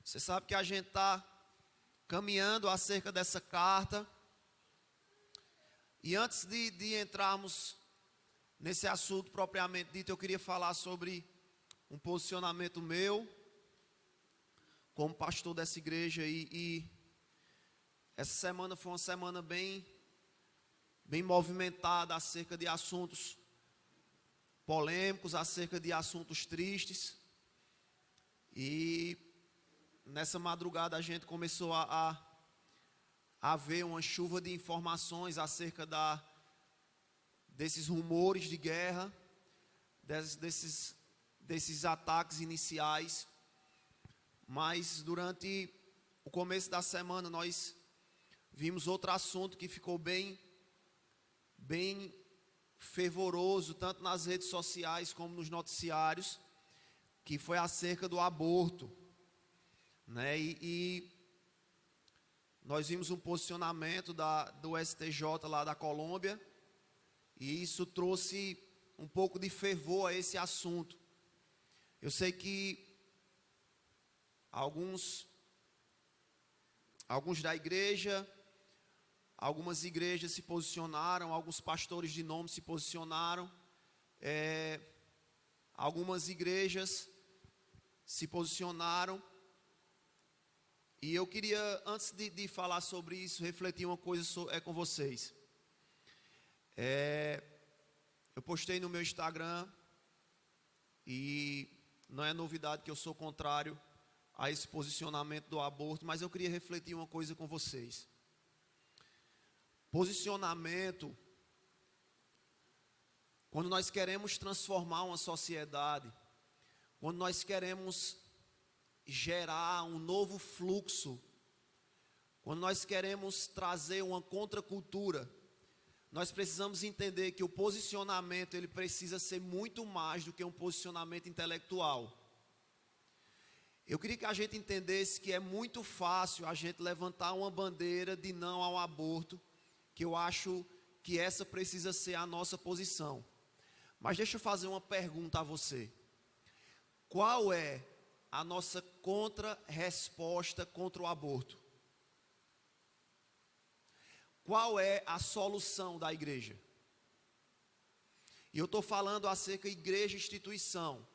Você sabe que a gente está caminhando acerca dessa carta. E antes de entrarmos nesse assunto propriamente dito, eu queria falar sobre um posicionamento meu como pastor dessa igreja. E essa semana foi uma semana bem movimentada acerca de assuntos polêmicos, acerca de assuntos tristes. E nessa madrugada a gente começou a ver uma chuva de informações acerca desses rumores de guerra, desses ataques iniciais. Mas durante o começo da semana nós vimos outro assunto que ficou bem fervoroso, tanto nas redes sociais como nos noticiários, que foi acerca do aborto, né? E nós vimos um posicionamento do STJ lá da Colômbia, e isso trouxe um pouco de fervor a esse assunto. Eu sei que alguns da igreja, algumas igrejas se posicionaram, alguns pastores de nome se posicionaram, algumas igrejas se posicionaram. E eu queria, antes de falar sobre isso, refletir uma coisa com vocês. Eu postei no meu Instagram, e não é novidade que eu sou contrário a esse posicionamento do aborto, mas eu queria refletir uma coisa com vocês. Posicionamento, quando nós queremos transformar uma sociedade, quando nós queremos gerar um novo fluxo, quando nós queremos trazer uma contracultura, nós precisamos entender que o posicionamento ele precisa ser muito mais do que um posicionamento intelectual. Eu queria que a gente entendesse que é muito fácil a gente levantar uma bandeira de não ao aborto, que eu acho que essa precisa ser a nossa posição. Mas deixa eu fazer uma pergunta a você. Qual é a nossa contra-resposta contra o aborto? Qual é a solução da igreja? E eu estou falando acerca de igreja e instituição.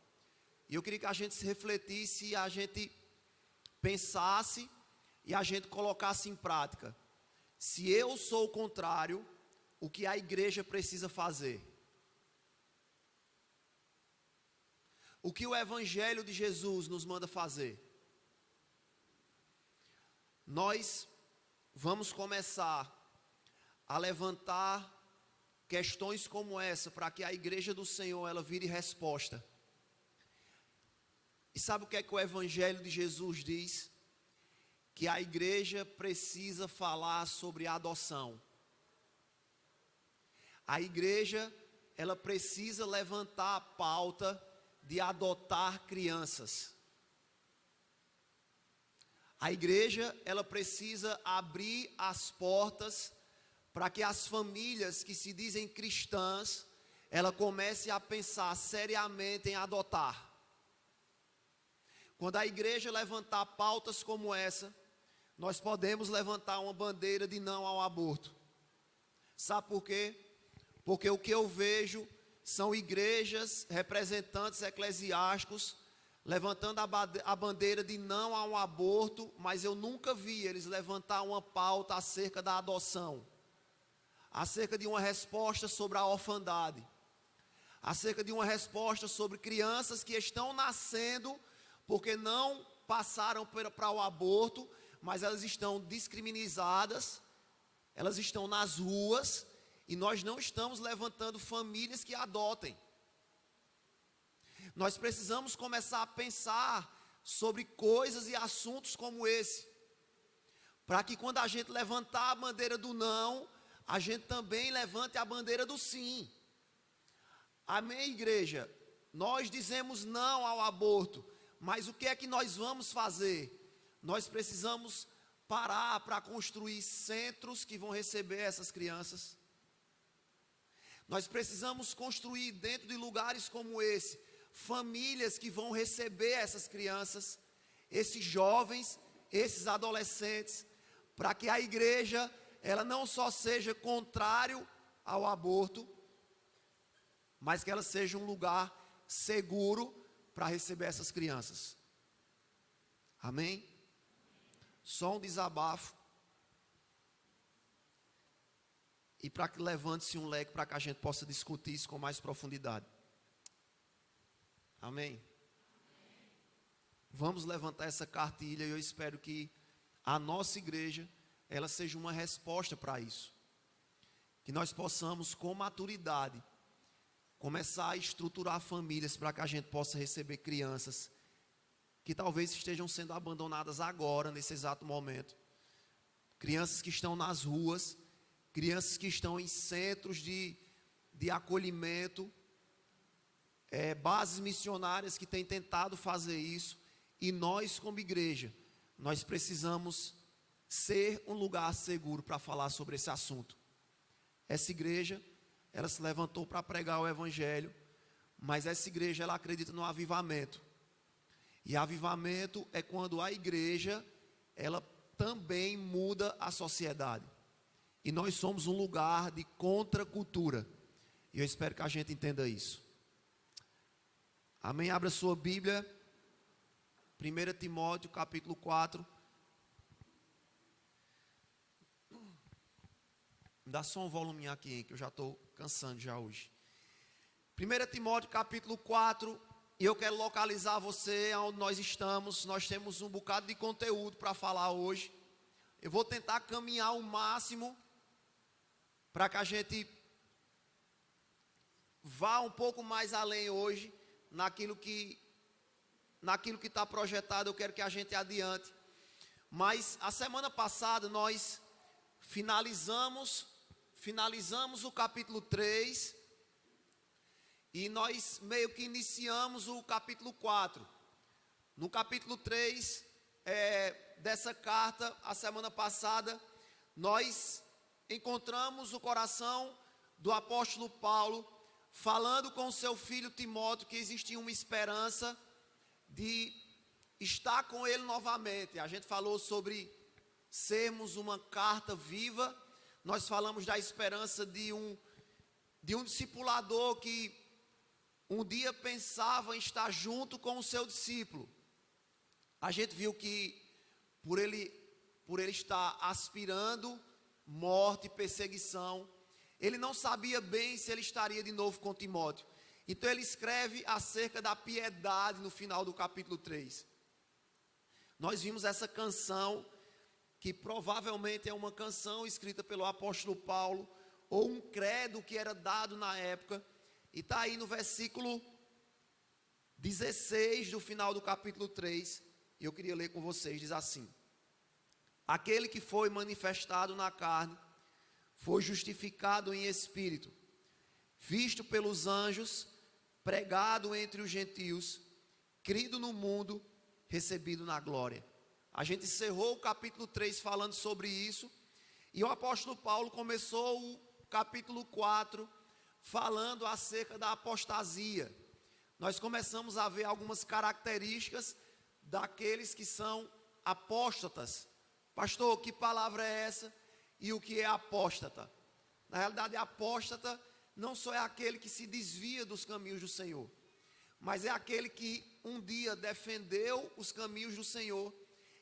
E eu queria que a gente se refletisse e a gente pensasse e a gente colocasse em prática. Se eu sou o contrário, o que a igreja precisa fazer? O que o Evangelho de Jesus nos manda fazer? Nós vamos começar a levantar questões como essa para que a igreja do Senhor ela vire resposta. E sabe o que é que o Evangelho de Jesus diz? Que a igreja precisa falar sobre adoção. A igreja ela precisa levantar a pauta de adotar crianças. A igreja, ela precisa abrir as portas para que as famílias que se dizem cristãs, ela comece a pensar seriamente em adotar. Quando a igreja levantar pautas como essa, nós podemos levantar uma bandeira de não ao aborto. Sabe por quê? Porque o que eu vejo são igrejas, representantes eclesiásticos, levantando a bandeira de não ao aborto, mas eu nunca vi eles levantar uma pauta acerca da adoção, acerca de uma resposta sobre a orfandade, acerca de uma resposta sobre crianças que estão nascendo porque não passaram para o aborto, mas elas estão discriminadas, elas estão nas ruas, e nós não estamos levantando famílias que adotem. Nós precisamos começar a pensar sobre coisas e assuntos como esse, para que quando a gente levantar a bandeira do não, a gente também levante a bandeira do sim. Amém, igreja? Nós dizemos não ao aborto, mas o que é que nós vamos fazer? Nós precisamos parar para construir centros que vão receber essas crianças. Nós precisamos construir dentro de lugares como esse, famílias que vão receber essas crianças. esses jovens, esses adolescentes, para que a igreja, ela não só seja contrário ao aborto, mas que ela seja um lugar seguro para receber essas crianças. Amém? Só um desabafo. E para que levante-se um leque para que a gente possa discutir isso com mais profundidade. Amém? Vamos levantar essa cartilha e eu espero que a nossa igreja, ela seja uma resposta para isso. Que nós possamos, com maturidade, começar a estruturar famílias para que a gente possa receber crianças que talvez estejam sendo abandonadas agora, nesse exato momento. Crianças que estão nas ruas, crianças que estão em centros de acolhimento, bases missionárias que têm tentado fazer isso. E nós, como igreja, nós precisamos ser um lugar seguro para falar sobre esse assunto. Essa igreja, ela se levantou para pregar o evangelho, mas essa igreja, ela acredita no avivamento. E avivamento é quando a igreja, ela também muda a sociedade. E nós somos um lugar de contracultura. E eu espero que a gente entenda isso. Amém? Abra sua Bíblia. 1 Timóteo, capítulo 4. Me dá só um voluminho aqui, hein, que eu já estou cansando já hoje. 1 Timóteo, capítulo 4. E eu quero localizar você onde nós estamos. Nós temos um bocado de conteúdo para falar hoje. Eu vou tentar caminhar o máximo para que a gente vá um pouco mais além hoje naquilo que está projetado. Eu quero que a gente adiante. Mas a semana passada nós finalizamos o capítulo 3 e nós meio que iniciamos o capítulo 4. No capítulo 3 dessa carta, a semana passada, nós encontramos o coração do apóstolo Paulo falando com o seu filho Timóteo que existia uma esperança de estar com ele novamente. A gente falou sobre sermos uma carta viva. Nós falamos da esperança de um discipulador que um dia pensava em estar junto com o seu discípulo. A gente viu que por ele estar aspirando morte e perseguição, ele não sabia bem se ele estaria de novo com Timóteo. Então ele escreve acerca da piedade no final do capítulo 3. Nós vimos essa canção, que provavelmente é uma canção escrita pelo apóstolo Paulo, ou um credo que era dado na época, e está aí no versículo 16 do final do capítulo 3, e eu queria ler com vocês, diz assim: aquele que foi manifestado na carne, foi justificado em espírito, visto pelos anjos, pregado entre os gentios, crido no mundo, recebido na glória. A gente encerrou o capítulo 3 falando sobre isso, e o apóstolo Paulo começou o capítulo 4 falando acerca da apostasia. Nós começamos a ver algumas características daqueles que são apóstatas. Pastor, que palavra é essa? E o que é apóstata? Na realidade, apóstata não só é aquele que se desvia dos caminhos do Senhor, mas é aquele que um dia defendeu os caminhos do Senhor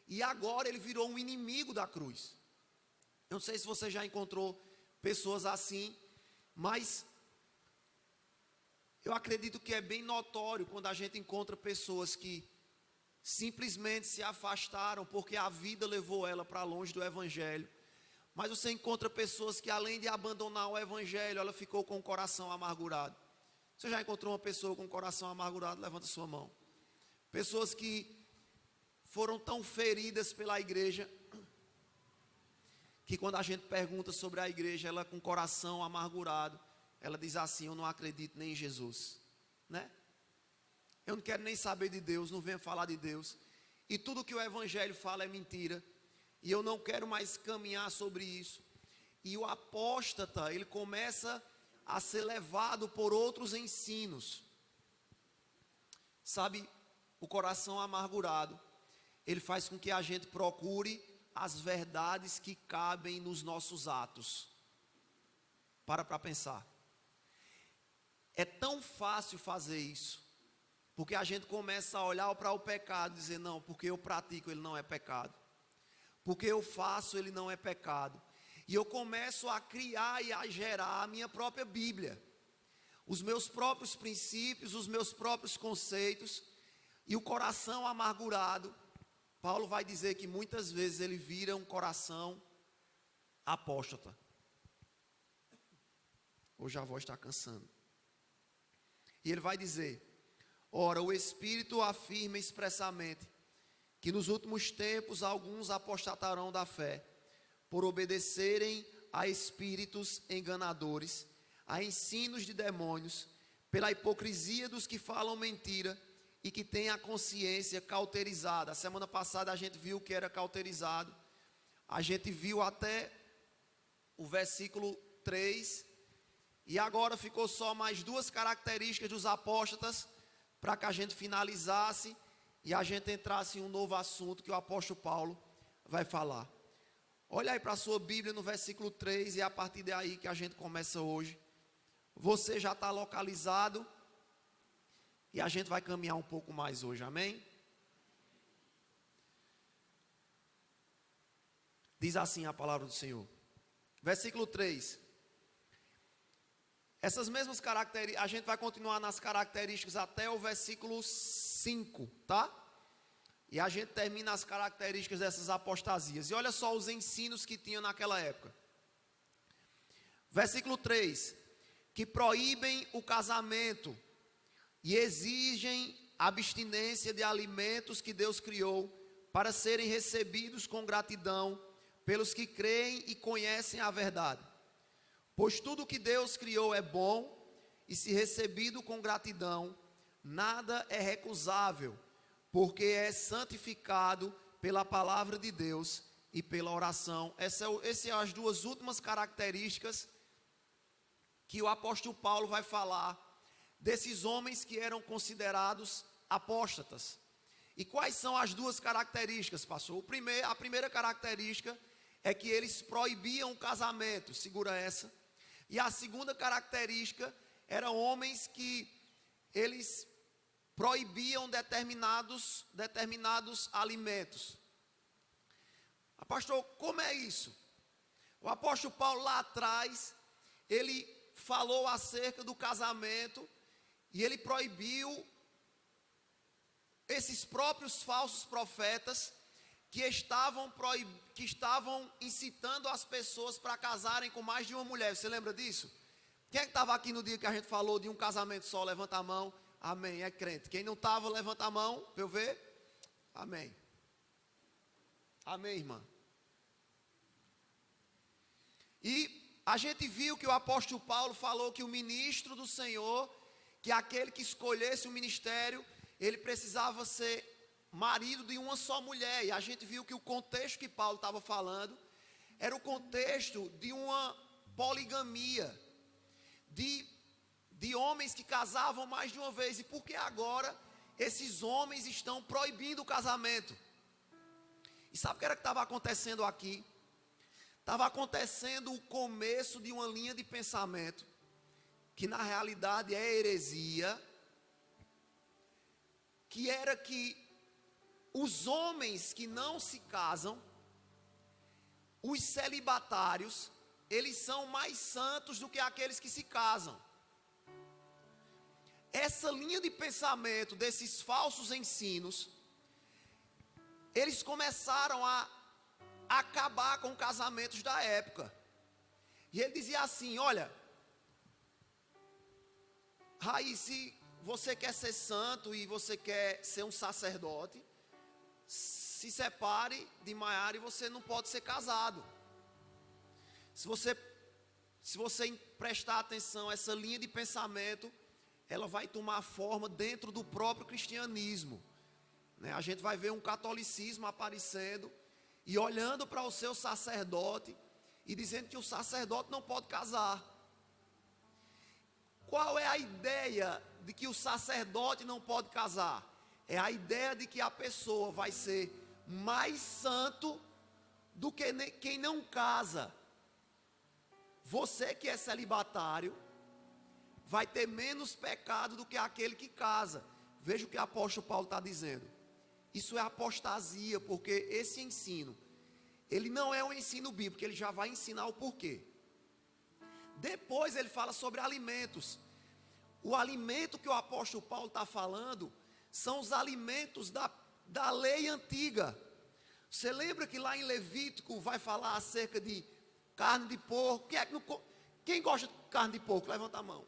e agora ele virou um inimigo da cruz. Eu não sei se você já encontrou pessoas assim, mas eu acredito que é bem notório quando a gente encontra pessoas que simplesmente se afastaram porque a vida levou ela para longe do evangelho. Mas você encontra pessoas que, além de abandonar o evangelho, ela ficou com o coração amargurado. Você já encontrou uma pessoa com o coração amargurado? Levanta sua mão. Pessoas que foram tão feridas pela igreja, que quando a gente pergunta sobre a igreja, ela com o coração amargurado, ela diz assim: eu não acredito nem em Jesus, né? Eu não quero nem saber de Deus, não venho falar de Deus, e tudo que o evangelho fala é mentira, e eu não quero mais caminhar sobre isso. E o apóstata, ele começa a ser levado por outros ensinos. Sabe, o coração amargurado, ele faz com que a gente procure as verdades que cabem nos nossos atos. Para pensar. É tão fácil fazer isso, porque a gente começa a olhar para o pecado e dizer, não, porque eu pratico, ele não é pecado. Porque eu faço, ele não é pecado. E eu começo a criar e a gerar a minha própria Bíblia. Os meus próprios princípios, os meus próprios conceitos. E o coração amargurado, Paulo vai dizer que muitas vezes ele vira um coração apóstata. Hoje a voz está cansando. E ele vai dizer, ora, o Espírito afirma expressamente que nos últimos tempos alguns apostatarão da fé, por obedecerem a espíritos enganadores, a ensinos de demônios, pela hipocrisia dos que falam mentira e que têm a consciência cauterizada. A semana passada a gente viu que era cauterizado, a gente viu até o versículo 3, e agora ficou só mais duas características dos apóstatas, para que a gente finalizasse e a gente entrasse em um novo assunto que o apóstolo Paulo vai falar. Olha aí para a sua Bíblia no versículo 3, e é a partir daí que a gente começa hoje. Você já está localizado, e a gente vai caminhar um pouco mais hoje, amém? Diz assim a palavra do Senhor. Versículo 3. Essas mesmas características, a gente vai continuar nas características até o versículo 5, tá? E a gente termina as características dessas apostasias. E olha só os ensinos que tinha naquela época. Versículo 3. Que proíbem o casamento e exigem abstinência de alimentos que Deus criou para serem recebidos com gratidão pelos que creem e conhecem a verdade. Pois tudo que Deus criou é bom, e se recebido com gratidão, nada é recusável, porque é santificado pela palavra de Deus e pela oração. Essas são as duas últimas características que o apóstolo Paulo vai falar desses homens que eram considerados apóstatas. E quais são as duas características, pastor? A primeira característica é que eles proibiam o casamento, segura essa. E a segunda característica eram homens que eles proibiam determinados alimentos. Pastor, como é isso? O apóstolo Paulo lá atrás, ele falou acerca do casamento e ele proibiu esses próprios falsos profetas que estavam incitando as pessoas para casarem com mais de uma mulher. Você lembra disso? Quem é que estava aqui no dia que a gente falou de um casamento só? Levanta a mão. Amém, é crente. Quem não estava, levanta a mão para eu ver. Amém. Amém, irmã. E a gente viu que o apóstolo Paulo falou que o ministro do Senhor, que aquele que escolhesse o ministério, ele precisava ser marido de uma só mulher. E a gente viu que o contexto que Paulo estava falando era o contexto de uma poligamia, de homens que casavam mais de uma vez. E por que agora esses homens estão proibindo o casamento? E sabe o que era que estava acontecendo aqui? Estava acontecendo o começo de uma linha de pensamento que na realidade é heresia, que era que os homens que não se casam, os celibatários, eles são mais santos do que aqueles que se casam. Essa linha de pensamento desses falsos ensinos, eles começaram a acabar com casamentos da época. E ele dizia assim: olha, Raí, se você quer ser santo e você quer ser um sacerdote, se separe de Maiara e você não pode ser casado. Se você prestar atenção a essa linha de pensamento, ela vai tomar forma dentro do próprio cristianismo, né? A gente vai ver um catolicismo aparecendo e olhando para o seu sacerdote e dizendo que o sacerdote não pode casar. Qual é a ideia de que o sacerdote não pode casar? É a ideia de que a pessoa vai ser mais santo do que quem não casa. Você que é celibatário vai ter menos pecado do que aquele que casa. Veja o que o apóstolo Paulo está dizendo. Isso é apostasia, porque esse ensino, ele não é um ensino bíblico, ele já vai ensinar o porquê. Depois ele fala sobre alimentos. O alimento que o apóstolo Paulo está falando são os alimentos da lei antiga. Você lembra que lá em Levítico vai falar acerca de carne de porco? Quem gosta de carne de porco? Levanta a mão.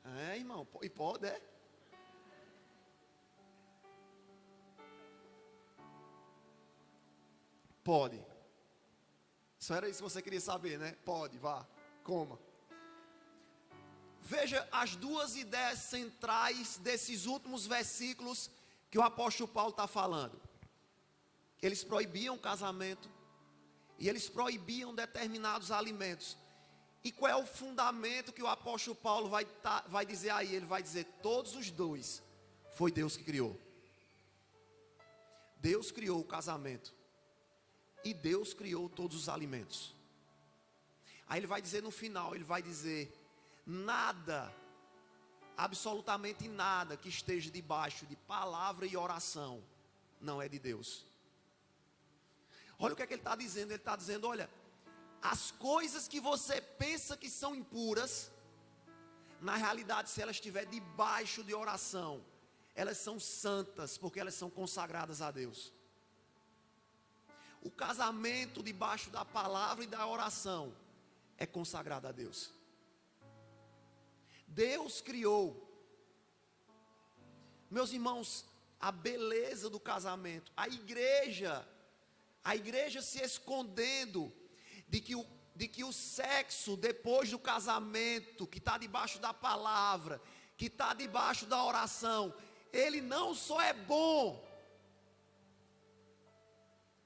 É, irmão, e pode, é? Pode. Só era isso que você queria saber, né? Pode, vá, coma. Veja as duas ideias centrais desses últimos versículos que o apóstolo Paulo está falando. Eles proibiam o casamento e eles proibiam determinados alimentos. E qual é o fundamento que o apóstolo Paulo vai dizer aí? Ele vai dizer, todos os dois, foi Deus que criou. Deus criou o casamento. E Deus criou todos os alimentos. Aí ele vai dizer no final, ele vai dizer, nada, absolutamente nada que esteja debaixo de palavra e oração, não é de Deus. Olha o que é que ele está dizendo. Ele está dizendo, olha, as coisas que você pensa que são impuras, na realidade, se elas estiverem debaixo de oração, elas são santas, porque elas são consagradas a Deus. O casamento debaixo da palavra e da oração é consagrado a Deus. Deus criou, meus irmãos, a beleza do casamento. A igreja se escondendo de que o sexo depois do casamento, que está debaixo da palavra, que está debaixo da oração, ele não só é bom,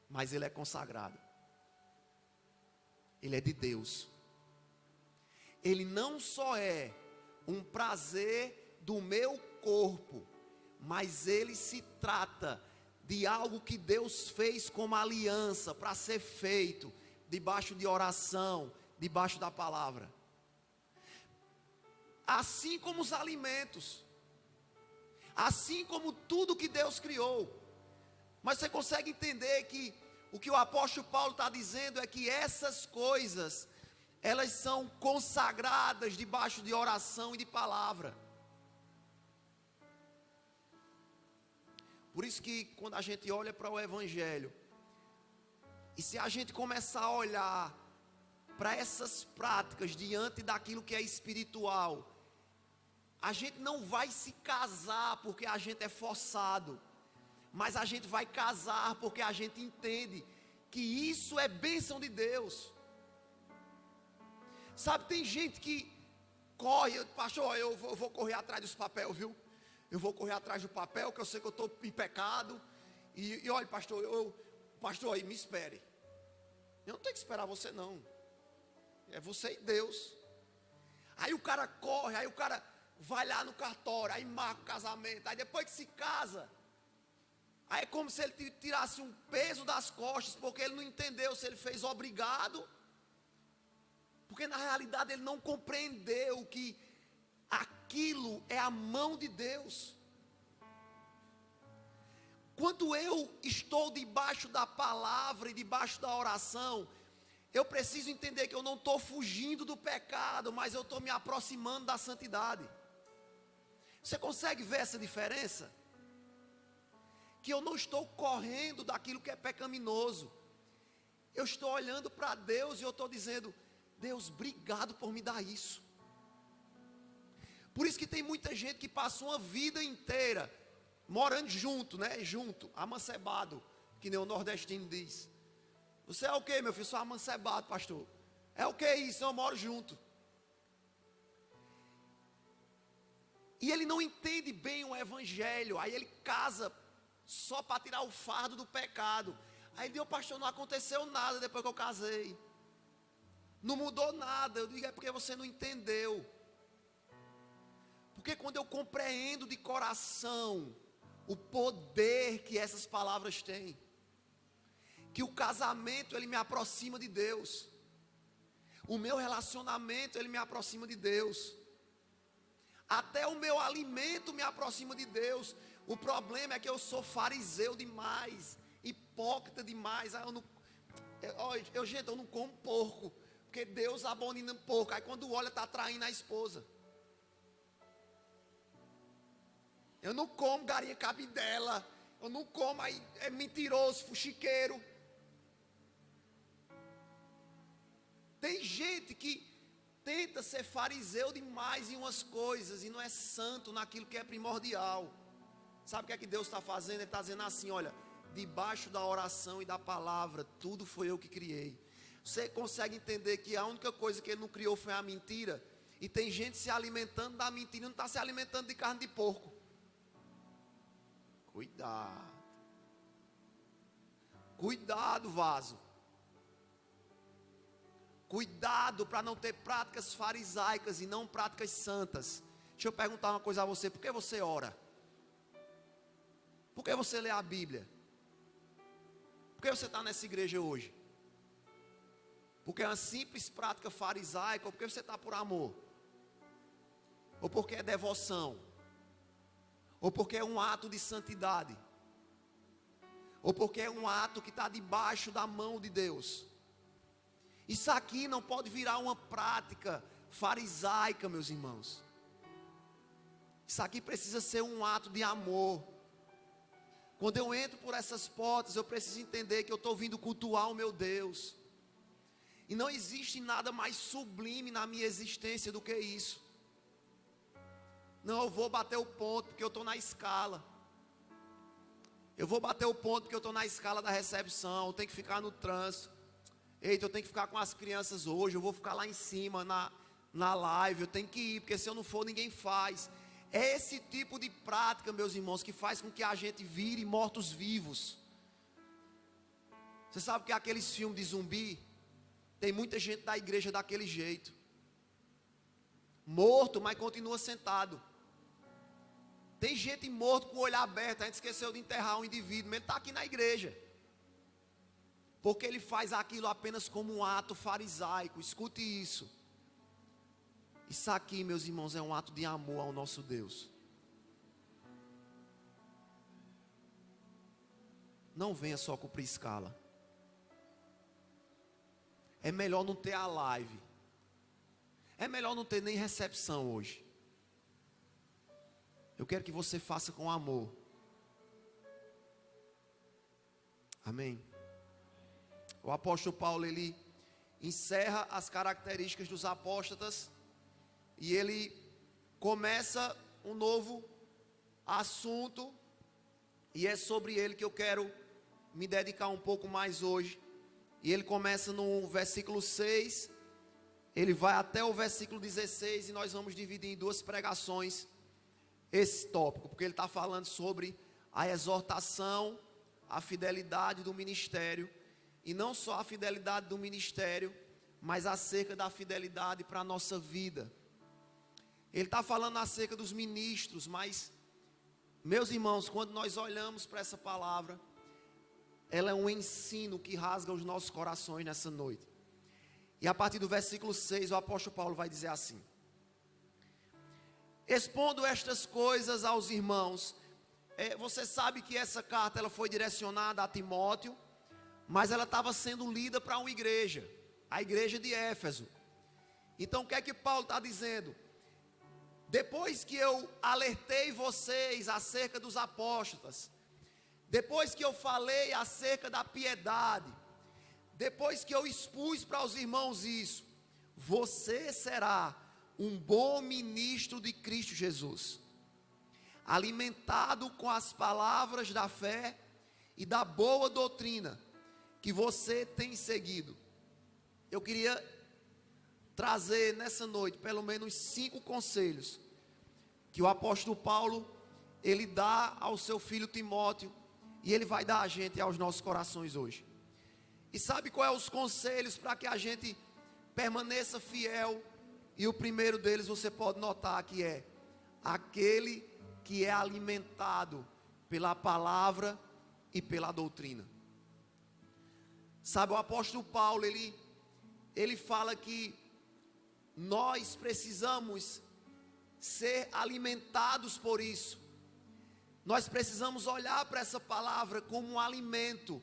mas ele é consagrado. Ele é de Deus. Ele não só é um prazer do meu corpo, mas ele se trata de algo que Deus fez como aliança para ser feito debaixo de oração, debaixo da palavra. Assim como os alimentos, assim como tudo que Deus criou. Mas você consegue entender que o que o apóstolo Paulo está dizendo é que essas coisas, elas são consagradas debaixo de oração e de palavra. Por isso que quando a gente olha para o Evangelho, e se a gente começar a olhar para essas práticas diante daquilo que é espiritual, a gente não vai se casar porque a gente é forçado, mas a gente vai casar porque a gente entende que isso é bênção de Deus. Sabe, tem gente que corre, pastor, eu vou correr atrás dos papéis, viu? Eu vou correr atrás do papel, que eu sei que eu estou em pecado. E olha, pastor, aí me espere. Eu não tenho que esperar você não. É você e Deus. Aí o cara corre, aí o cara vai lá no cartório, aí marca o casamento, aí depois que se casa, aí é como se ele tirasse um peso das costas, porque ele não entendeu se ele fez obrigado, porque na realidade ele não compreendeu que aquilo é a mão de Deus. Quando eu estou debaixo da palavra e debaixo da oração, eu preciso entender que eu não estou fugindo do pecado, mas eu estou me aproximando da santidade. Você consegue ver essa diferença? Que eu não estou correndo daquilo que é pecaminoso. Eu estou olhando para Deus e eu estou dizendo, Deus, obrigado por me dar isso. Por isso que tem muita gente que passa uma vida inteira morando junto, né? Junto, amancebado, que nem o nordestino diz. Você é o que, meu filho? Sou amancebado, pastor. É o que isso? Eu moro junto. E ele não entende bem o evangelho. Aí ele casa só para tirar o fardo do pecado. Aí ele diz, pastor, não aconteceu nada depois que eu casei. Não mudou nada. Eu digo, é porque você não entendeu. Porque quando eu compreendo de coração o poder que essas palavras têm. Que o casamento, ele me aproxima de Deus. O meu relacionamento, ele me aproxima de Deus. Até o meu alimento me aproxima de Deus. O problema é que eu sou fariseu demais, hipócrita demais. Gente, eu não como porco, porque Deus abomina porco. Aí quando olha, está traindo a esposa. Eu não como galinha cabidela. Eu não como, aí é mentiroso, fuxiqueiro. Tem gente que tenta ser fariseu demais em umas coisas e não é santo naquilo que é primordial. Sabe o que é que Deus está fazendo? Ele está dizendo assim, olha, debaixo da oração e da palavra, tudo foi eu que criei. Você consegue entender que a única coisa que ele não criou foi a mentira? E tem gente se alimentando da mentira e não está se alimentando de carne de porco. Cuidado. Cuidado, vaso. Cuidado para não ter práticas farisaicas e não práticas santas. Deixa eu perguntar uma coisa a você. Por que você ora? Por que você lê a Bíblia? Por que você está nessa igreja hoje? Porque é uma simples prática farisaica? Ou porque você está por amor? Ou porque é devoção? Ou porque é um ato de santidade? Ou porque é um ato que está debaixo da mão de Deus? Isso aqui não pode virar uma prática farisaica, meus irmãos. Isso aqui precisa ser um ato de amor. Quando eu entro por essas portas, eu preciso entender que eu estou vindo cultuar o meu Deus. E não existe nada mais sublime na minha existência do que isso. Não, eu vou bater o ponto porque eu estou na escala. Eu vou bater o ponto porque eu estou na escala da recepção. Eu tenho que ficar no trânsito. Eita, eu tenho que ficar com as crianças hoje. Eu vou ficar lá em cima na live. Eu tenho que ir, porque se eu não for, ninguém faz. É esse tipo de prática, meus irmãos, que faz com que a gente vire mortos-vivos. Você sabe que aqueles filmes de zumbi, tem muita gente da igreja daquele jeito. Morto, mas continua sentado. Tem gente morto com o olho aberto. A gente esqueceu de enterrar um indivíduo, mas ele está aqui na igreja. Porque ele faz aquilo apenas como um ato farisaico. Escute isso. Isso aqui, meus irmãos, é um ato de amor ao nosso Deus. Não venha só cumprir escala. É melhor não ter a live. É melhor não ter nem recepção hoje. Eu quero que você faça com amor. Amém. O apóstolo Paulo, ele encerra as características dos apóstatas e ele começa um novo assunto, e é sobre ele que eu quero me dedicar um pouco mais hoje. E ele começa no versículo 6, ele vai até o versículo 16, e nós vamos dividir em duas pregações esse tópico, porque ele está falando sobre a exortação, a fidelidade do ministério, e não só a fidelidade do ministério, mas acerca da fidelidade para a nossa vida. Ele está falando acerca dos ministros, mas, meus irmãos, quando nós olhamos para essa palavra, ela é um ensino que rasga os nossos corações nessa noite. E a partir do versículo 6, o apóstolo Paulo vai dizer assim: expondo estas coisas aos irmãos. Você sabe que essa carta ela foi direcionada a Timóteo, mas ela estava sendo lida para uma igreja, a igreja de Éfeso. Então o que é que Paulo está dizendo? Depois que eu alertei vocês acerca dos apóstolos, depois que eu falei acerca da piedade, depois que eu expus para os irmãos isso, você será um bom ministro de Cristo Jesus, alimentado com as palavras da fé e da boa doutrina que você tem seguido. Eu queria trazer nessa noite pelo menos 5 conselhos que o apóstolo Paulo ele dá ao seu filho Timóteo, e ele vai dar a gente e aos nossos corações hoje. E sabe qual é os conselhos para que a gente permaneça fiel? E o primeiro deles você pode notar que é: aquele que é alimentado pela palavra e pela doutrina. Sabe, o apóstolo Paulo, ele fala que nós precisamos ser alimentados por isso. Nós precisamos olhar para essa palavra como um alimento.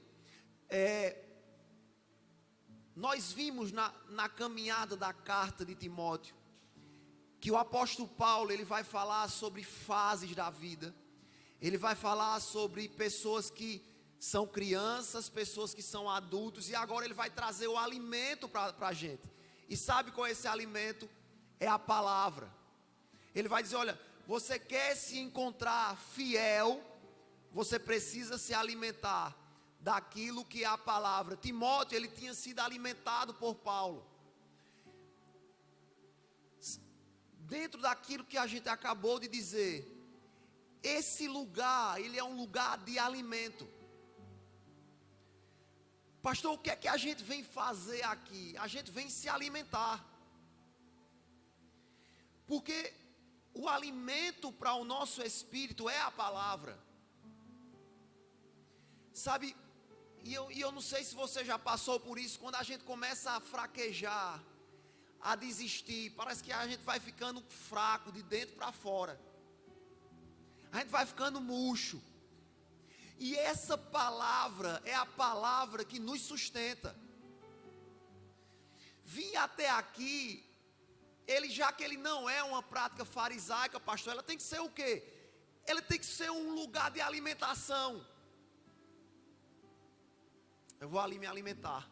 Nós vimos na caminhada da carta de Timóteo, que o apóstolo Paulo, ele vai falar sobre fases da vida. Ele vai falar sobre pessoas que são crianças, pessoas que são adultos, e agora ele vai trazer o alimento para a gente. E sabe qual é esse alimento? É a palavra. Ele vai dizer, olha, você quer se encontrar fiel, você precisa se alimentar daquilo que é a palavra. Timóteo, ele tinha sido alimentado por Paulo. Dentro daquilo que a gente acabou de dizer, esse lugar, ele é um lugar de alimento. Pastor, o que é que a gente vem fazer aqui? A gente vem se alimentar. Porque o alimento para o nosso espírito é a palavra. Sabe, e eu não sei se você já passou por isso, quando a gente começa a fraquejar, a desistir, parece que a gente vai ficando fraco de dentro para fora. A gente vai ficando murcho. E essa palavra é a palavra que nos sustenta. Vim até aqui, já que ele não é uma prática farisaica, pastor, ela tem que ser o quê? Ela tem que ser um lugar de alimentação. Eu vou ali me alimentar.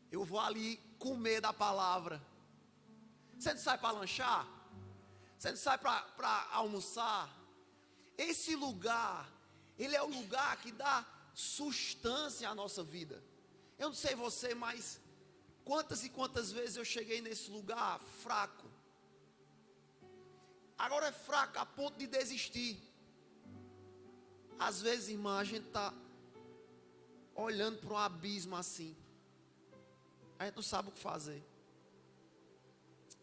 Eu vou ali comer da palavra. Você não sai para lanchar? Você não sai para almoçar? Esse lugar, ele é o lugar que dá sustância à nossa vida. Eu não sei você, mas quantas e quantas vezes eu cheguei nesse lugar fraco. Agora é fraco a ponto de desistir. Às vezes, irmã, a gente está olhando para um abismo assim. A gente não sabe o que fazer.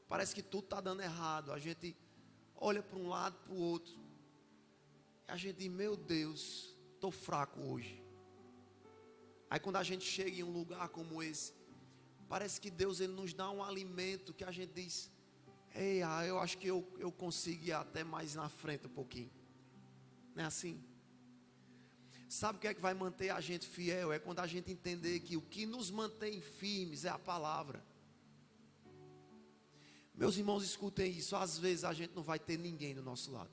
Parece que tudo está dando errado. A gente olha para um lado, para o outro. E a gente diz, meu Deus, estou fraco hoje. Aí quando a gente chega em um lugar como esse, parece que Deus, ele nos dá um alimento que a gente diz, ei, eu acho que eu consigo ir até mais na frente um pouquinho. Não é assim? Sabe o que é que vai manter a gente fiel? É quando a gente entender que o que nos mantém firmes é a palavra. Meus irmãos, escutem isso. Às vezes a gente não vai ter ninguém do nosso lado.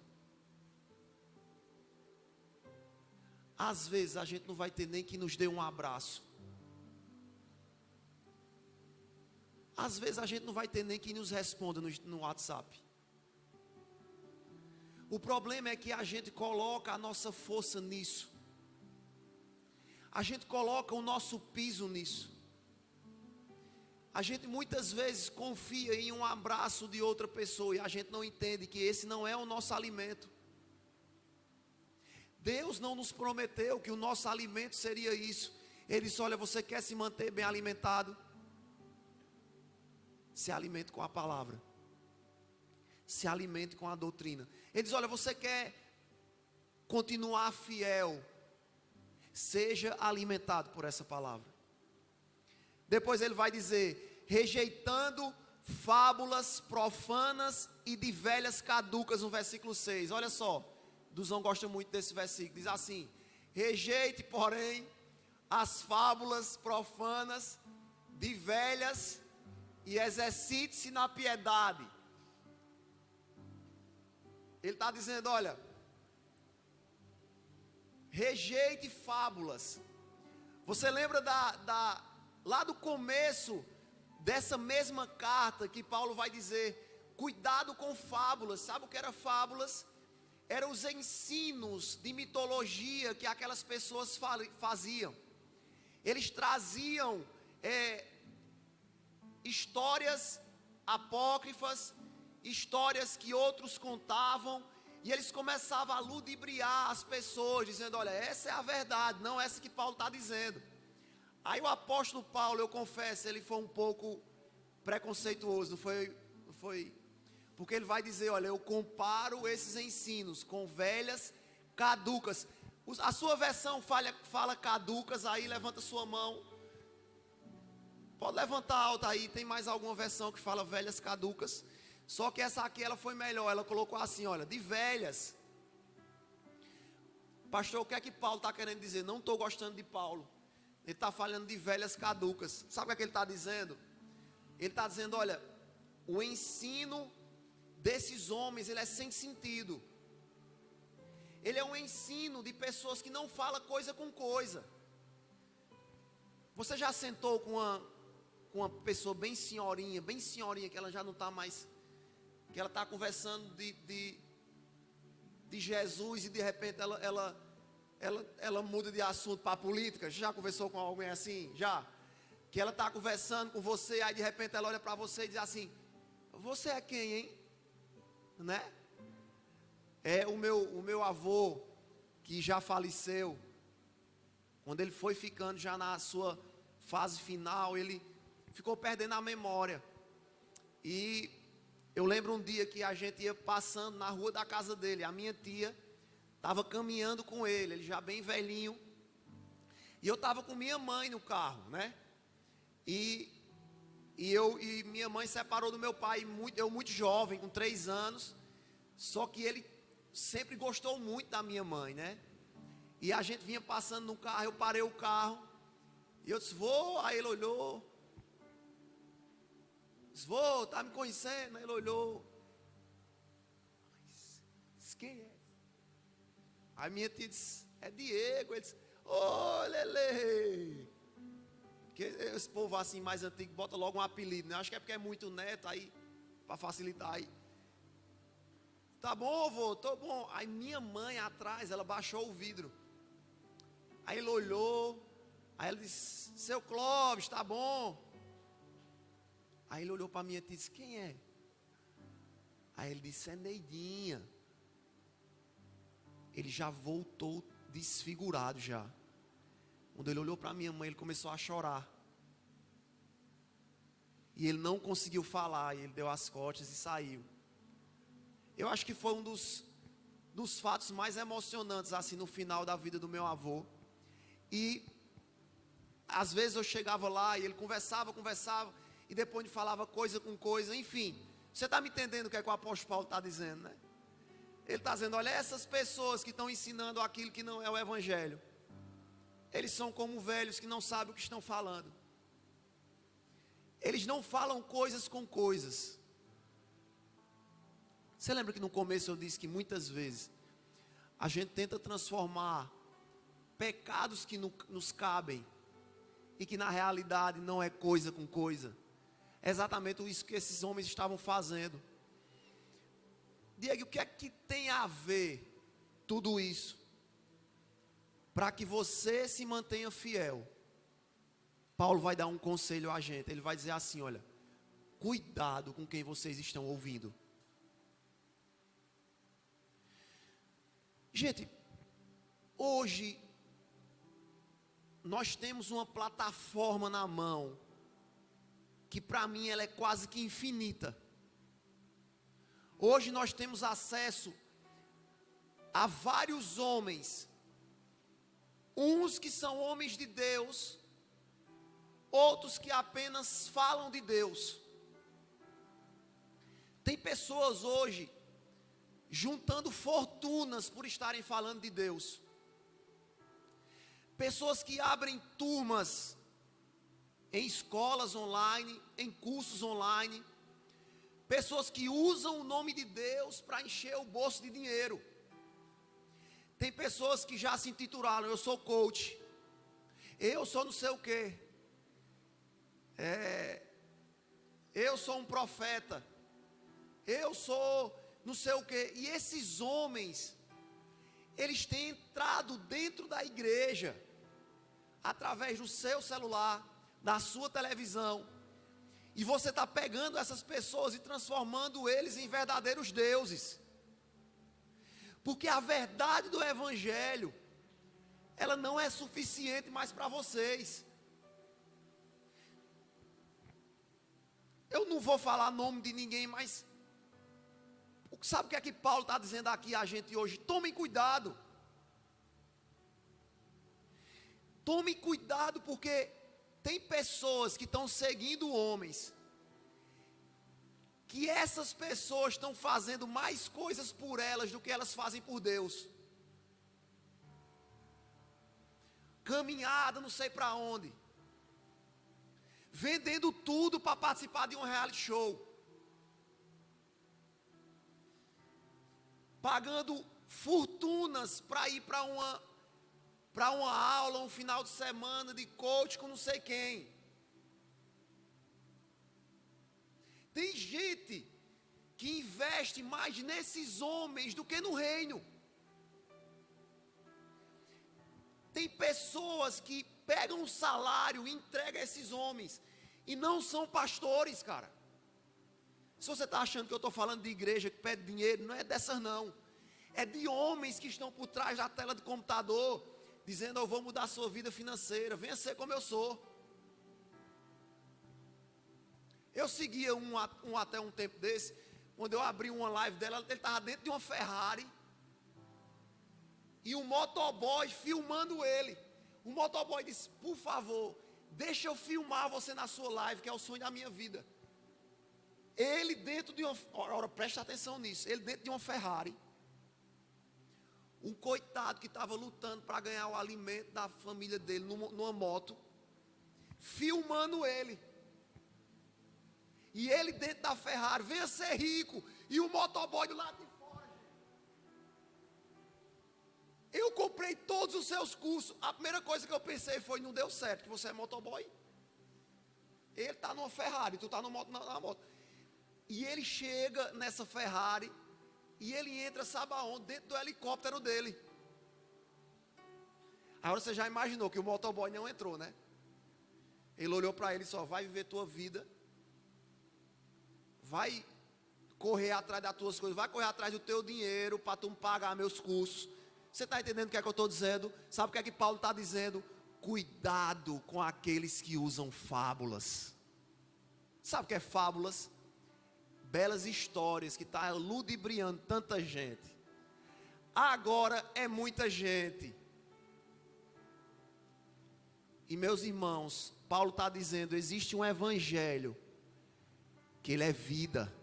Às vezes a gente não vai ter nem que nos dê um abraço. Às vezes a gente não vai ter nem que nos responda no WhatsApp. O problema é que a gente coloca a nossa força nisso. A gente coloca o nosso piso nisso. A gente muitas vezes confia em um abraço de outra pessoa e a gente não entende que esse não é o nosso alimento. Deus não nos prometeu que o nosso alimento seria isso. Ele disse, olha, você quer se manter bem alimentado? Se alimente com a palavra. Se alimente com a doutrina. Ele diz, olha, você quer continuar fiel? Seja alimentado por essa palavra. Depois ele vai dizer, rejeitando fábulas profanas e de velhas caducas, no versículo 6. Olha só, Duzão gosta muito desse versículo. Diz assim, rejeite, porém, as fábulas profanas de velhas e exercite-se na piedade. Ele está dizendo, olha, rejeite fábulas. Você lembra lá do começo dessa mesma carta que Paulo vai dizer, cuidado com fábulas. Sabe o que era fábulas? Eram os ensinos de mitologia que aquelas pessoas faziam. Eles traziam histórias apócrifas, histórias que outros contavam, e eles começavam a ludibriar as pessoas, dizendo, olha, essa é a verdade, não essa que Paulo está dizendo. Aí o apóstolo Paulo, eu confesso, ele foi um pouco preconceituoso, não foi? Porque ele vai dizer, olha, eu comparo esses ensinos com velhas caducas. A sua versão fala caducas, aí levanta sua mão. Pode levantar alta aí, tem mais alguma versão que fala velhas caducas. Só que essa aqui ela foi melhor, ela colocou assim, olha, de velhas. Pastor, o que é que Paulo está querendo dizer? Não estou gostando de Paulo. Ele está falando de velhas caducas. Sabe o que é que ele está dizendo? Ele está dizendo, olha, o ensino desses homens, ele é sem sentido. Ele é um ensino de pessoas que não falam coisa com coisa. Você já sentou com uma pessoa bem senhorinha, que ela já não está mais, que ela está conversando de Jesus e de repente ela muda de assunto para a política? Já conversou com alguém assim? Já? Que ela está conversando com você, aí de repente ela olha para você e diz assim, você é quem, hein? Né? É o meu avô, que já faleceu, quando ele foi ficando já na sua fase final, ele ficou perdendo a memória. E eu lembro um dia que a gente ia passando na rua da casa dele, a minha tia estava caminhando com ele já bem velhinho, e eu estava com minha mãe no carro, né? E minha mãe separou do meu pai, eu muito jovem, com 3 anos, só que ele sempre gostou muito da minha mãe, né? E a gente vinha passando no carro, eu parei o carro, e eu disse, vô, aí ele olhou, disse, vô, tá me conhecendo? Aí ele olhou, disse, quem é? Aí minha tia disse, é Diego. Ele disse, ô Lele. Porque esse povo assim mais antigo bota logo um apelido, né? Acho que é porque é muito neto, aí, para facilitar aí. Tá bom, vô, tô bom. Aí minha mãe atrás, ela baixou o vidro. Aí ele olhou, aí ela disse, seu Clóvis, tá bom. Aí ele olhou para minha tia e disse, quem é? Aí ele disse, é Neidinha. Ele já voltou desfigurado já. Quando ele olhou para minha mãe, ele começou a chorar. E ele não conseguiu falar, e ele deu as costas e saiu. Eu acho que foi um dos fatos mais emocionantes, assim, no final da vida do meu avô. E, às vezes eu chegava lá, e ele conversava, e depois ele falava coisa com coisa, enfim. Você está me entendendo o que é que o apóstolo Paulo está dizendo, né? Ele está dizendo, olha, essas pessoas que estão ensinando aquilo que não é o evangelho, eles são como velhos que não sabem o que estão falando. Eles não falam coisas com coisas. Você lembra que no começo eu disse que muitas vezes a gente tenta transformar pecados que nos cabem e que na realidade não é coisa com coisa? É exatamente isso que esses homens estavam fazendo. Diego, o que é que tem a ver tudo isso? Para que você se mantenha fiel, Paulo vai dar um conselho a gente. Ele vai dizer assim, olha, cuidado com quem vocês estão ouvindo. Gente, hoje nós temos uma plataforma na mão que para mim ela é quase que infinita. Hoje nós temos acesso a vários homens, uns que são homens de Deus, outros que apenas falam de Deus. Tem pessoas hoje juntando fortunas por estarem falando de Deus. Pessoas que abrem turmas em escolas online, em cursos online. Pessoas que usam o nome de Deus para encher o bolso de dinheiro. Tem pessoas que já se intitularam, eu sou coach, eu sou não sei o quê, eu sou um profeta, eu sou não sei o quê. E esses homens, eles têm entrado dentro da igreja, através do seu celular, da sua televisão, e você está pegando essas pessoas e transformando eles em verdadeiros deuses. Porque a verdade do evangelho, ela não é suficiente mais para vocês. Eu não vou falar nome de ninguém, mas Sabe o que é que Paulo está dizendo aqui a gente hoje? Tomem cuidado. Tomem cuidado, porque tem pessoas que estão seguindo homens, que essas pessoas estão fazendo mais coisas por elas do que elas fazem por Deus. Caminhada não sei para onde, vendendo tudo para participar de um reality show, pagando fortunas para ir para uma aula, um final de semana de coach com não sei quem. Tem gente que investe mais nesses homens do que no reino. Tem pessoas que pegam um salário e entregam a esses homens e não são pastores, cara. Se você está achando que eu estou falando de igreja que pede dinheiro, não é dessas não. É de homens que estão por trás da tela do computador, dizendo: eu vou mudar a sua vida financeira, venha ser como eu sou. Eu seguia até um tempo desse, quando eu abri uma live dela, ele estava dentro de uma Ferrari, e um motoboy filmando ele. O motoboy disse: por favor, deixa eu filmar você na sua live, que é o sonho da minha vida. Ele dentro de uma, ora, presta atenção nisso, ele dentro de uma Ferrari, um coitado que estava lutando para ganhar o alimento da família dele numa moto, filmando ele. E ele dentro da Ferrari, venha ser rico, e o motoboy do lado de fora. Eu comprei todos os seus cursos. A primeira coisa que eu pensei foi: não deu certo, que você é motoboy. Ele está numa Ferrari, tu está na moto. E ele chega nessa Ferrari, e ele entra, sabe aonde? Dentro do helicóptero dele. Agora você já imaginou que o motoboy não entrou, né? Ele olhou para ele e só: vai viver tua vida, vai correr atrás das tuas coisas, vai correr atrás do teu dinheiro para tu pagar meus cursos. Você está entendendo o que é que eu estou dizendo? Sabe o que é que Paulo está dizendo? Cuidado com aqueles que usam fábulas. Sabe o que é fábulas? Belas histórias que estão ludibriando tanta gente. Agora é muita gente. E meus irmãos, Paulo está dizendo: existe um evangelho, que ele é vida.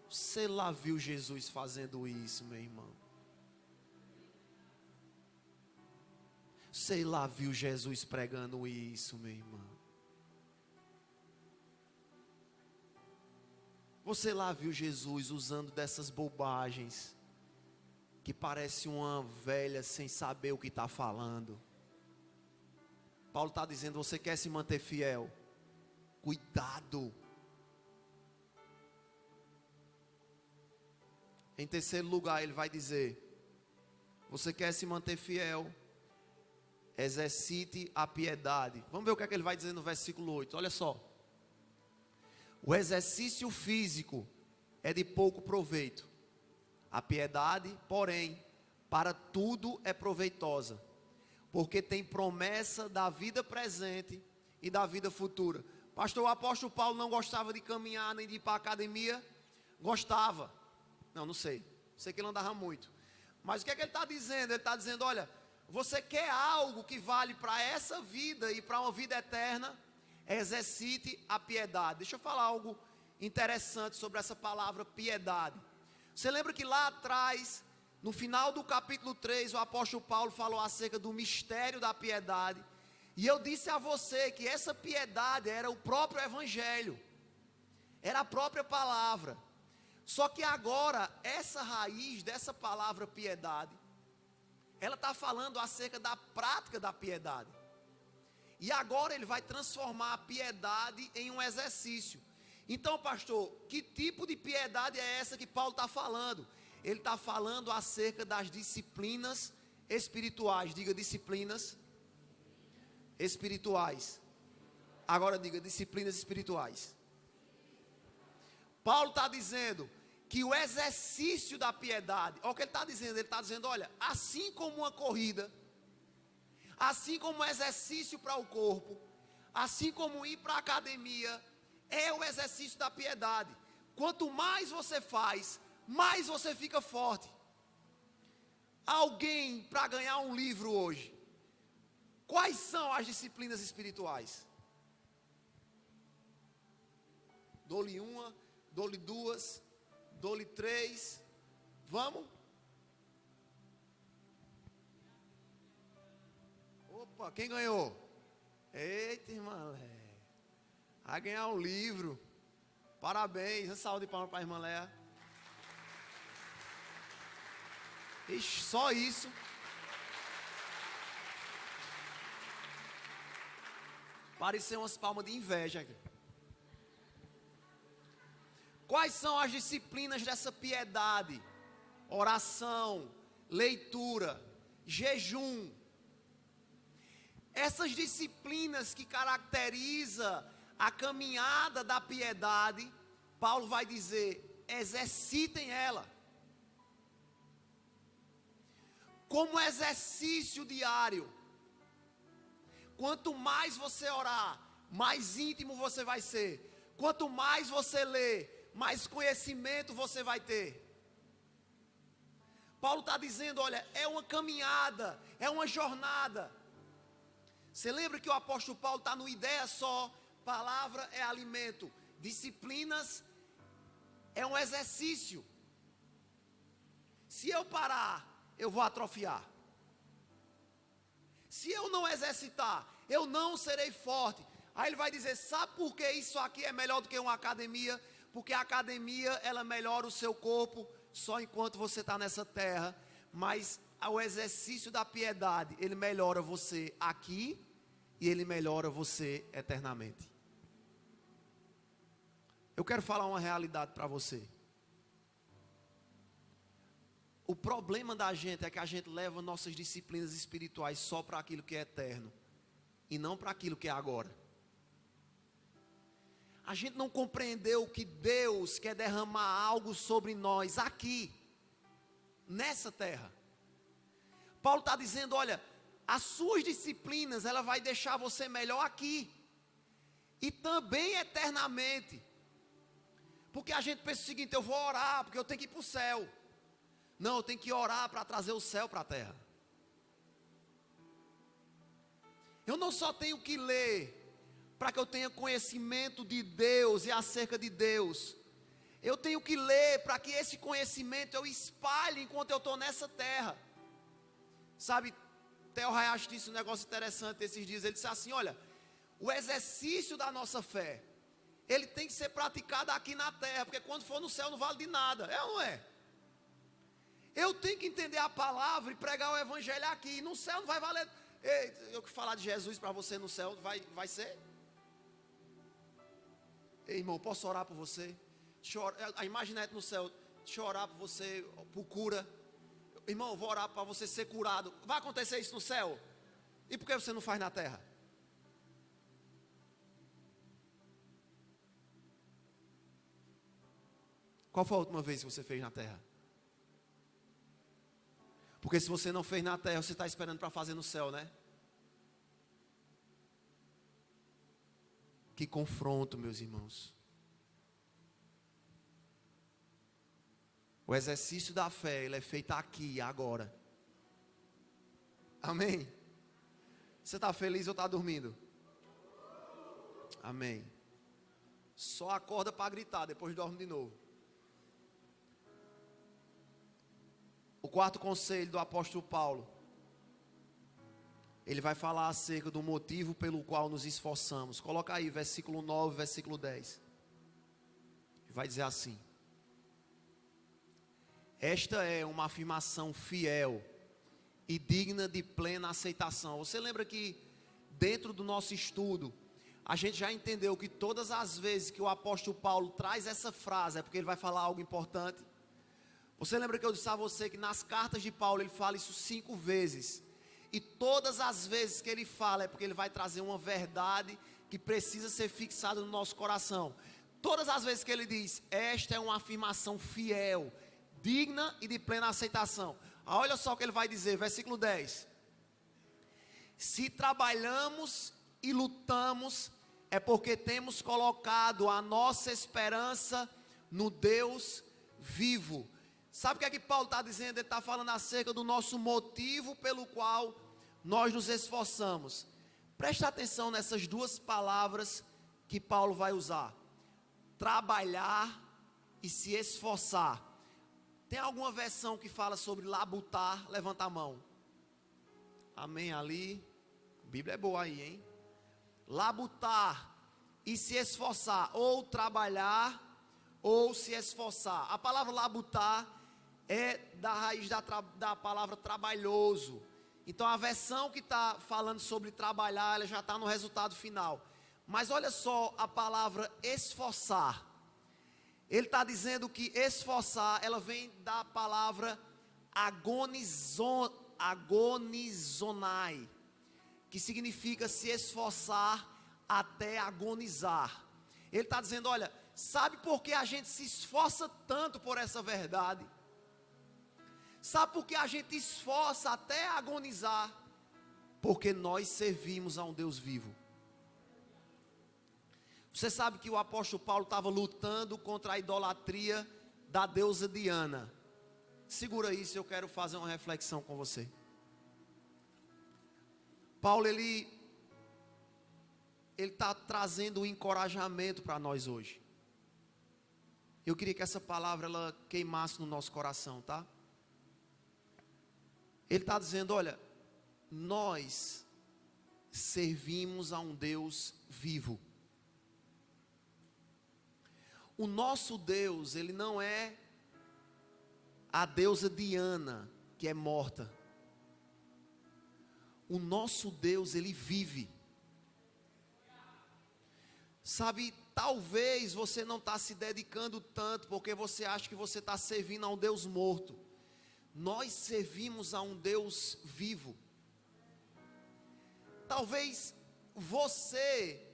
Você lá viu Jesus fazendo isso, meu irmão? Você lá viu Jesus pregando isso, meu irmão? Você lá viu Jesus usando dessas bobagens, que parece uma velha sem saber o que está falando? Paulo está dizendo: você quer se manter fiel? Cuidado. Em terceiro lugar, ele vai dizer: você quer se manter fiel? Exercite a piedade. Vamos ver o que é que ele vai dizer no versículo 8. Olha só: o exercício físico é de pouco proveito. A piedade, porém, para tudo é proveitosa, porque tem promessa da vida presente e da vida futura. Pastor, o apóstolo Paulo não gostava de caminhar nem de ir para a academia? Gostava. Não sei. Sei que ele andava muito. Mas o que é que ele está dizendo? Ele está dizendo: olha, você quer algo que vale para essa vida e para uma vida eterna? Exercite a piedade. Deixa eu falar algo interessante sobre essa palavra piedade. Você lembra que lá atrás, no final do capítulo 3, o apóstolo Paulo falou acerca do mistério da piedade. E eu disse a você que essa piedade era o próprio evangelho, era a própria palavra. Só que agora, essa raiz dessa palavra piedade, ela está falando acerca da prática da piedade. E agora ele vai transformar a piedade em um exercício. Então, pastor, que tipo de piedade é essa que Paulo está falando? Ele está falando acerca das disciplinas espirituais. Diga: disciplinas espirituais. Agora diga: disciplinas espirituais. Paulo está dizendo que o exercício da piedade, olha o que ele está dizendo. Ele está dizendo: olha, assim como uma corrida, assim como um exercício para o corpo, assim como ir para a academia, é o exercício da piedade. Quanto mais você faz, mais você fica forte. Alguém para ganhar um livro hoje, quais são as disciplinas espirituais? Dou-lhe uma, dou-lhe duas, dou-lhe três. Vamos? Opa, quem ganhou? Eita, irmã Léa. Vai ganhar um livro. Parabéns. Uma salva de palmas para a irmã Léa. Ixi, só isso. Pareceu umas palmas de inveja aqui. Quais são as disciplinas dessa piedade? Oração, leitura, jejum. Essas disciplinas que caracterizam a caminhada da piedade, Paulo vai dizer, exercitem ela. Como exercício diário. Quanto mais você orar, mais íntimo você vai ser. Quanto mais você ler, mais conhecimento você vai ter. Paulo está dizendo, olha, é uma caminhada, é uma jornada. Você lembra que o apóstolo Paulo está no ideia só, palavra é alimento, disciplinas é um exercício. Se eu parar, eu vou atrofiar. Se eu não exercitar, eu não serei forte. Aí ele vai dizer, sabe por que isso aqui é melhor do que uma academia? Porque a academia, ela melhora o seu corpo só enquanto você está nessa terra. Mas o exercício da piedade, ele melhora você aqui e ele melhora você eternamente. Eu quero falar uma realidade para você. O problema da gente é que a gente leva nossas disciplinas espirituais só para aquilo que é eterno e não para aquilo que é agora. A gente não compreendeu que Deus quer derramar algo sobre nós aqui, nessa terra. Paulo está dizendo, olha, as suas disciplinas, ela vai deixar você melhor aqui e também eternamente. Porque a gente pensa o seguinte, eu vou orar porque eu tenho que ir para o céu. Não, eu tenho que orar para trazer o céu para a terra. Eu não só tenho que ler para que eu tenha conhecimento de Deus e acerca de Deus. Eu tenho que ler para que esse conhecimento eu espalhe enquanto eu estou nessa terra. Sabe, Theo Hayashi disse um negócio interessante esses dias. Ele disse assim, olha, o exercício da nossa fé, ele tem que ser praticado aqui na terra, porque quando for no céu não vale de nada, é ou não é? Eu tenho que entender a palavra e pregar o evangelho aqui. No céu não vai valer. Eu que falar de Jesus para você no céu vai ser? Ei, irmão, posso orar por você? A imaginete no céu, deixa eu orar por você, por cura. Irmão, eu vou orar para você ser curado. Vai acontecer isso no céu? E por que você não faz na terra? Qual foi a última vez que você fez na terra? Porque se você não fez na terra, você está esperando para fazer no céu, né? Que confronto, meus irmãos. O exercício da fé, ele é feito aqui, agora. Amém? Você está feliz ou está dormindo? Amém. Só acorda para gritar, depois dorme de novo. O quarto conselho do apóstolo Paulo, ele vai falar acerca do motivo pelo qual nos esforçamos. Coloca aí, versículo 9, versículo 10. Vai dizer assim: esta é uma afirmação fiel e digna de plena aceitação. Você lembra que dentro do nosso estudo, a gente já entendeu que todas as vezes que o apóstolo Paulo traz essa frase, é porque ele vai falar algo importante. Você lembra que eu disse a você que nas cartas de Paulo ele fala isso 5 vezes. E todas as vezes que ele fala é porque ele vai trazer uma verdade que precisa ser fixada no nosso coração. Todas as vezes que ele diz, esta é uma afirmação fiel, digna e de plena aceitação. Olha só o que ele vai dizer, versículo 10. Se trabalhamos e lutamos é porque temos colocado a nossa esperança no Deus vivo. Sabe o que é que Paulo está dizendo? Ele está falando acerca do nosso motivo pelo qual nós nos esforçamos. Preste atenção nessas duas palavras que Paulo vai usar: trabalhar e se esforçar. Tem alguma versão que fala sobre labutar? Levanta a mão. Amém ali. A Bíblia é boa aí, hein? Labutar e se esforçar, ou trabalhar ou se esforçar. A palavra labutar é da raiz da palavra trabalhoso. Então a versão que está falando sobre trabalhar, ela já está no resultado final. Mas olha só a palavra esforçar. Ele está dizendo que esforçar, ela vem da palavra agonizonai, que significa se esforçar até agonizar. Ele está dizendo, olha, sabe por que a gente se esforça tanto por essa verdade? Sabe por que a gente esforça até agonizar? Porque nós servimos a um Deus vivo. Você sabe que o apóstolo Paulo estava lutando contra a idolatria da deusa Diana. Segura isso, eu quero fazer uma reflexão com você. Paulo, ele está trazendo um encorajamento para nós hoje. Eu queria que essa palavra ela queimasse no nosso coração, tá? Ele está dizendo, olha, nós servimos a um Deus vivo. O nosso Deus, ele não é a deusa Diana, que é morta. O nosso Deus, ele vive. Sabe, talvez você não está se dedicando tanto, porque você acha que você está servindo a um Deus morto. Nós servimos a um Deus vivo. Talvez você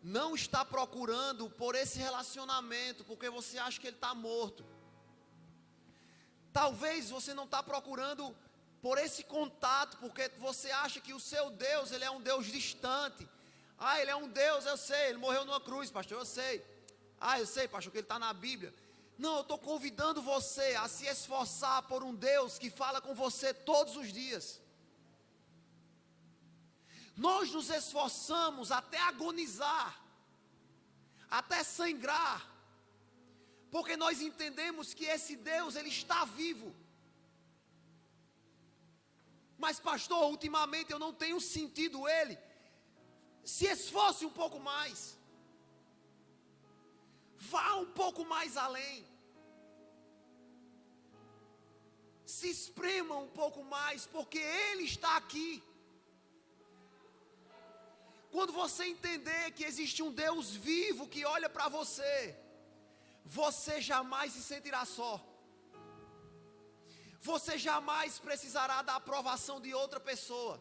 não está procurando por esse relacionamento, porque você acha que ele está morto. Talvez você não está procurando por esse contato, porque você acha que o seu Deus, ele é um Deus distante. Ah, ele é um Deus, eu sei, ele morreu numa cruz, pastor, eu sei. Ah, eu sei, pastor, que ele está na Bíblia. Não, eu estou convidando você a se esforçar por um Deus que fala com você todos os dias. Nós nos esforçamos até agonizar, até sangrar, porque nós entendemos que esse Deus, ele está vivo. Mas pastor, ultimamente eu não tenho sentido ele. Se esforce um pouco mais. Vá um pouco mais além. Se esprema um pouco mais, porque ele está aqui. Quando você entender que existe um Deus vivo que olha para você, você jamais se sentirá só. Você jamais precisará da aprovação de outra pessoa.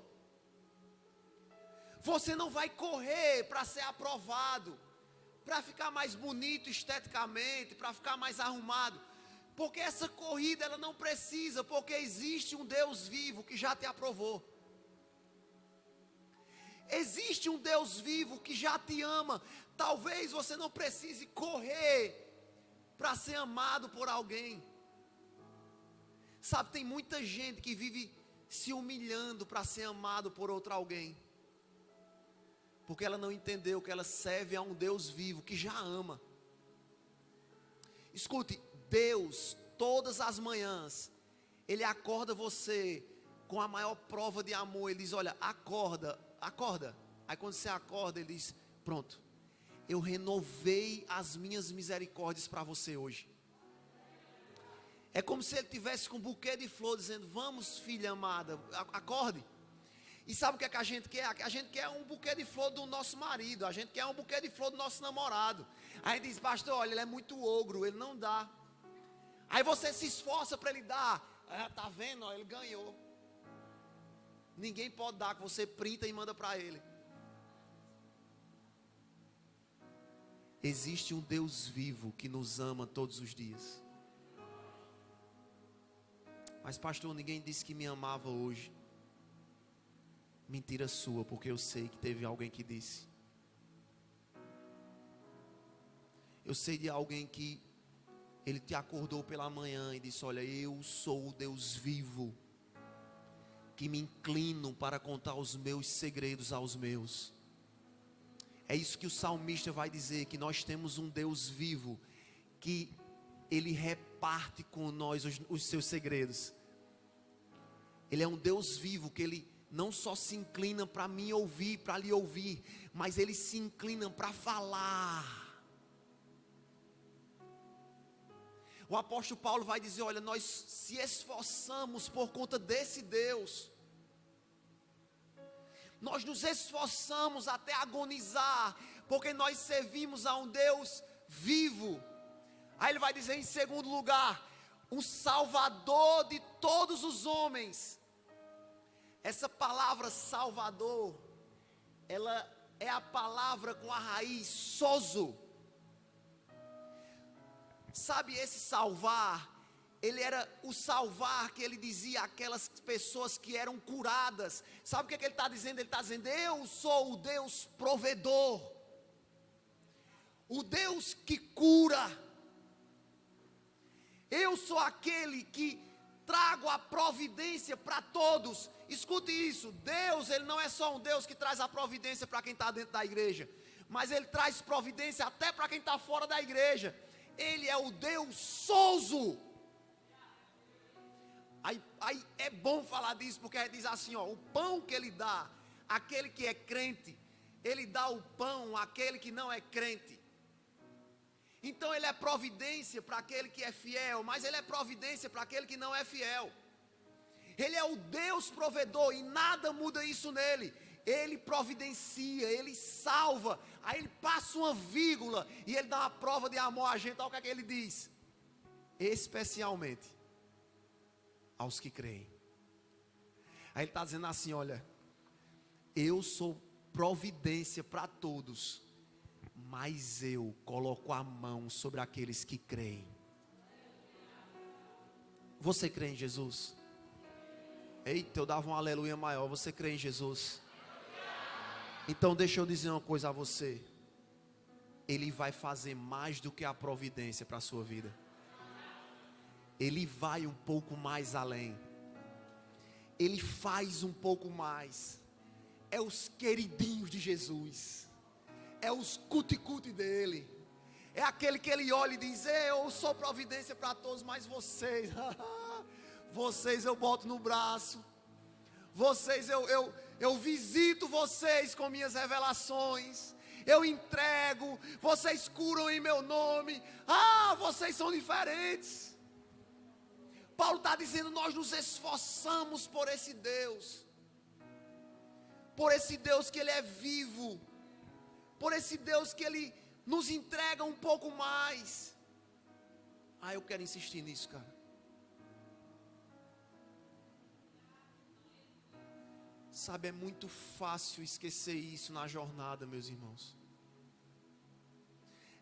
Você não vai correr para ser aprovado, para ficar mais bonito esteticamente, para ficar mais arrumado. Porque essa corrida ela não precisa, porque existe um Deus vivo que já te aprovou. Existe um Deus vivo que já te ama. Talvez você não precise correr para ser amado por alguém. Sabe, tem muita gente que vive se humilhando para ser amado por outro alguém. Porque ela não entendeu que ela serve a um Deus vivo que já ama. Escute, Deus, todas as manhãs, Ele acorda você com a maior prova de amor. Ele diz, olha, acorda. Aí quando você acorda, Ele diz, pronto, eu renovei as minhas misericórdias para você hoje. É como se Ele tivesse com um buquê de flores, dizendo, vamos filha amada, acorde. E sabe o que é que a gente quer? A gente quer um buquê de flor do nosso marido, a gente quer um buquê de flor do nosso namorado. Aí diz, pastor, olha, ele é muito ogro, ele não dá. Aí você se esforça para ele dar. Tá vendo? Ó, ele ganhou. Ninguém pode dar, que você printa e manda para ele. Existe um Deus vivo que nos ama todos os dias. Mas pastor, ninguém disse que me amava hoje. Mentira sua, porque eu sei que teve alguém que disse. Eu sei de alguém que ele te acordou pela manhã e disse: olha, eu sou o Deus vivo, que me inclino para contar os meus segredos aos meus. É isso que o salmista vai dizer, que nós temos um Deus vivo, que Ele reparte com nós os seus segredos. Ele é um Deus vivo, que Ele não só se inclina para me ouvir, para lhe ouvir, mas Ele se inclina para falar. O apóstolo Paulo vai dizer: olha, nós se esforçamos por conta desse Deus. Nós nos esforçamos até agonizar, porque nós servimos a um Deus vivo. Aí ele vai dizer em segundo lugar, um Salvador de todos os homens. Essa palavra Salvador, ela é a palavra com a raiz sozo. Sabe, esse salvar, ele era o salvar que ele dizia àquelas pessoas que eram curadas. Sabe o que ele está dizendo? Ele está dizendo: eu sou o Deus provedor, o Deus que cura. Eu sou aquele que trago a providência para todos. Escute isso, Deus, Ele não é só um Deus que traz a providência para quem está dentro da igreja, mas Ele traz providência até para quem está fora da igreja. Ele é o Deus sozo. Aí é bom falar disso, porque ele diz assim, ó, o pão que Ele dá àquele que é crente, Ele dá o pão àquele que não é crente. Então Ele é providência para aquele que é fiel, mas Ele é providência para aquele que não é fiel. Ele é o Deus provedor e nada muda isso nele. Ele providencia, Ele salva, aí Ele passa uma vírgula e Ele dá uma prova de amor a gente. Olha o que é que Ele diz: especialmente aos que creem. Aí Ele está dizendo assim, olha, eu sou providência para todos, mas eu coloco a mão sobre aqueles que creem. Você crê em Jesus? Eita, eu dava um aleluia maior. Você crê em Jesus? Então deixa eu dizer uma coisa a você. Ele vai fazer mais do que a providência para a sua vida. Ele vai um pouco mais além. Ele faz um pouco mais. É os queridinhos de Jesus. É os cuti-cuti dele. É aquele que ele olha e diz: eu sou providência para todos, mas vocês, vocês eu boto no braço. Vocês eu visito vocês com minhas revelações. Eu entrego, vocês curam em meu nome. Vocês são diferentes. Paulo está dizendo: nós nos esforçamos por esse Deus. Por esse Deus que Ele é vivo. Por esse Deus que Ele nos entrega um pouco mais. Eu quero insistir nisso, cara. Sabe, é muito fácil esquecer isso na jornada, meus irmãos.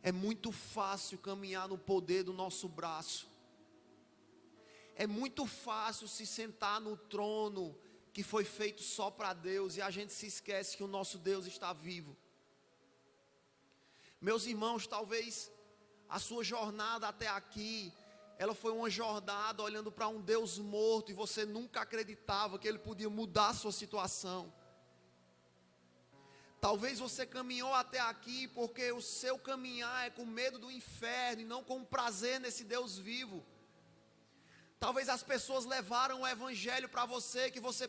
É muito fácil caminhar no poder do nosso braço. É muito fácil se sentar no trono que foi feito só para Deus e a gente se esquece que o nosso Deus está vivo. Meus irmãos, talvez a sua jornada até aqui, ela foi uma jornada olhando para um Deus morto e você nunca acreditava que Ele podia mudar a sua situação. Talvez você caminhou até aqui porque o seu caminhar é com medo do inferno e não com prazer nesse Deus vivo. Talvez as pessoas levaram o evangelho para você, que você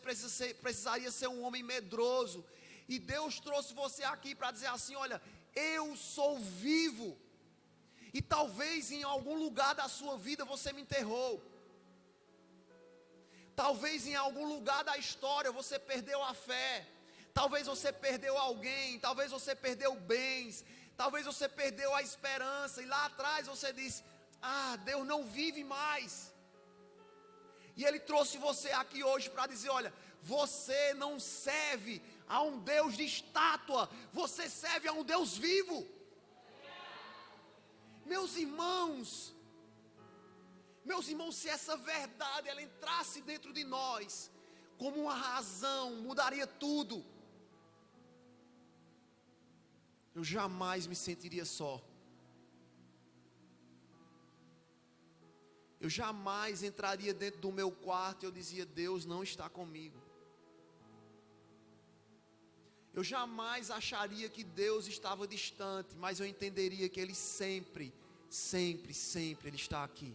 precisaria ser um homem medroso. E Deus trouxe você aqui para dizer assim: olha, eu sou vivo. E talvez em algum lugar da sua vida você me enterrou. Talvez em algum lugar da história você perdeu a fé. Talvez você perdeu alguém. Talvez você perdeu bens. Talvez você perdeu a esperança. E lá atrás você disse: Deus não vive mais. E Ele trouxe você aqui hoje para dizer: olha, você não serve a um Deus de estátua. Você serve a um Deus vivo. Meus irmãos, se essa verdade ela entrasse dentro de nós como uma razão, mudaria tudo. Eu jamais me sentiria só. Eu jamais entraria dentro do meu quarto e eu dizia: Deus não está comigo. Eu jamais acharia que Deus estava distante, mas eu entenderia que Ele sempre, sempre, sempre Ele está aqui.